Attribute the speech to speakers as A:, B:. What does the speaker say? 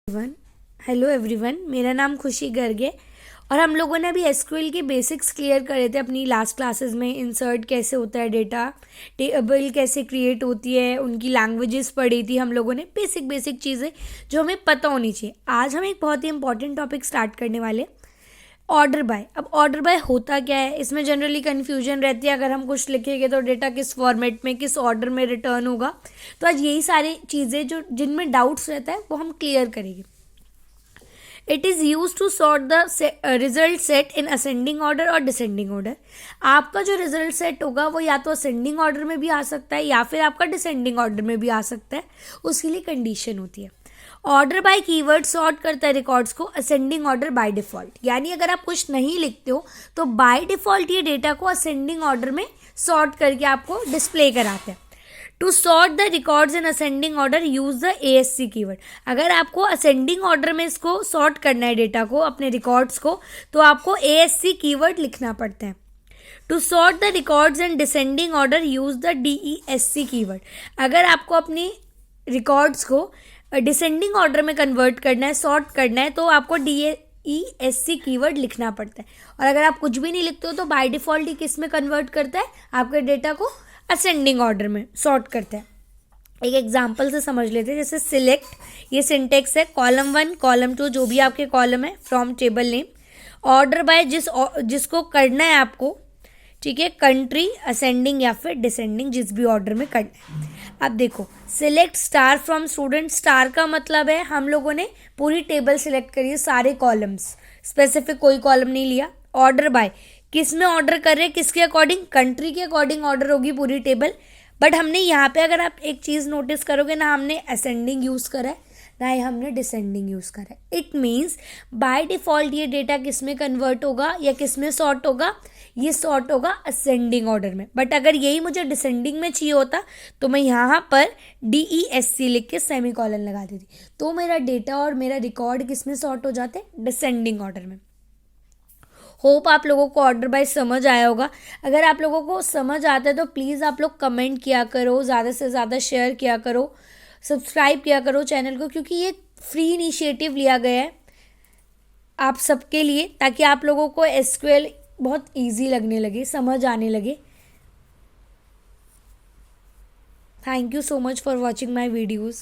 A: Everyone hello everyone, मेरा नाम खुशी गर्ग है और हम लोगों ने अभी एसक्यूएल के बेसिक्स क्लियर करे थे अपनी लास्ट क्लासेस में। इंसर्ट कैसे होता है डेटा, टेबल कैसे क्रिएट होती है, उनकी लैंग्वेजेस पढ़ी थी हम लोगों ने। बेसिक चीज़ें जो हमें पता होनी चाहिए। आज हम एक बहुत ही इंपॉर्टेंट टॉपिक स्टार्ट करने वाले, ऑर्डर बाय। अब ऑर्डर बाय होता क्या है, इसमें जनरली कन्फ्यूजन रहती है। अगर हम कुछ लिखेंगे तो डेटा किस फॉर्मेट में, किस ऑर्डर में रिटर्न होगा। तो आज यही सारी चीज़ें जो जिनमें डाउट्स रहता है वो हम क्लियर करेंगे। It is use to sort the result set in ascending order और डिसेंडिंग ऑर्डर। आपका जो रिजल्ट सेट होगा वो या तो असेंडिंग ऑर्डर में भी आ सकता है या फिर आपका डिसेंडिंग ऑर्डर में भी आ सकता है। उसके लिए कंडीशन होती है। ऑर्डर बाय कीवर्ड सॉर्ट करता है रिकॉर्ड्स को असेंडिंग ऑर्डर बाय डिफॉल्ट। यानी अगर आप कुछ नहीं लिखते हो तो बाय डिफॉल्ट ये डेटा को असेंडिंग ऑर्डर में सॉर्ट करके आपको डिस्प्ले कराते हैं। To sort the records in ascending order use the ASC keyword. अगर आपको असेंडिंग ऑर्डर में इसको सॉर्ट करना है डेटा को, अपने रिकॉर्ड्स को, तो आपको ASC कीवर्ड लिखना पड़ता है। To sort the records in descending order use the DESC keyword. अगर आपको अपनी रिकॉर्ड्स को डिसेंडिंग ऑर्डर में कन्वर्ट करना है, सॉर्ट करना है, तो आपको DESC कीवर्ड लिखना पड़ता है। और अगर आप कुछ भी नहीं लिखते हो तो बाय डिफॉल्ट ही किस में कन्वर्ट करता है, आपके डेटा को असेंडिंग ऑर्डर में सॉर्ट करता है। एक एग्जांपल से समझ लेते हैं। जैसे सिलेक्ट, ये सिंटेक्स है, कॉलम 1 कॉलम 2 जो भी आपके कॉलम है, from table name. Order by जिसको करना है आपको, ठीक है, कंट्री, असेंडिंग या फिर डिसेंडिंग, जिस भी ऑर्डर में करना है। अब देखो, select star from student. Star का मतलब है हम लोगों ने पूरी टेबल सिलेक्ट करी है, सारे कॉलम्स, स्पेसिफिक कोई कॉलम नहीं लिया। ऑर्डर बाय, किस में ऑर्डर कर रहे हैं, किसके अकॉर्डिंग, कंट्री के अकॉर्डिंग ऑर्डर होगी पूरी टेबल। बट हमने यहाँ पे, अगर आप एक चीज़ नोटिस करोगे ना, हमने असेंडिंग यूज़ करा है ना ही हमने डिसेंडिंग यूज़ करा है। इट मीन्स बाय डिफॉल्ट ये डेटा किस में कन्वर्ट होगा या किस में सॉर्ट होगा, ये सॉर्ट होगा असेंडिंग ऑर्डर में। बट अगर यही मुझे डिसेंडिंग में चाहिए होता तो मैं यहाँ पर DESC लिख के सेमीकोलन लगा देती, तो मेरा डेटा और मेरा रिकॉर्ड किस में सॉर्ट हो जाते, डिसेंडिंग ऑर्डर में। होप आप लोगों को ऑर्डर बाय समझ आया होगा। अगर आप लोगों को समझ आता है तो प्लीज़ आप लोग कमेंट किया करो, ज़्यादा से ज़्यादा शेयर किया करो, सब्सक्राइब किया करो चैनल को, क्योंकि ये फ्री इनिशिएटिव लिया गया है आप सबके लिए, ताकि आप लोगों को SQL बहुत इजी लगने लगे, समझ आने लगे। Thank you so much for watching my videos.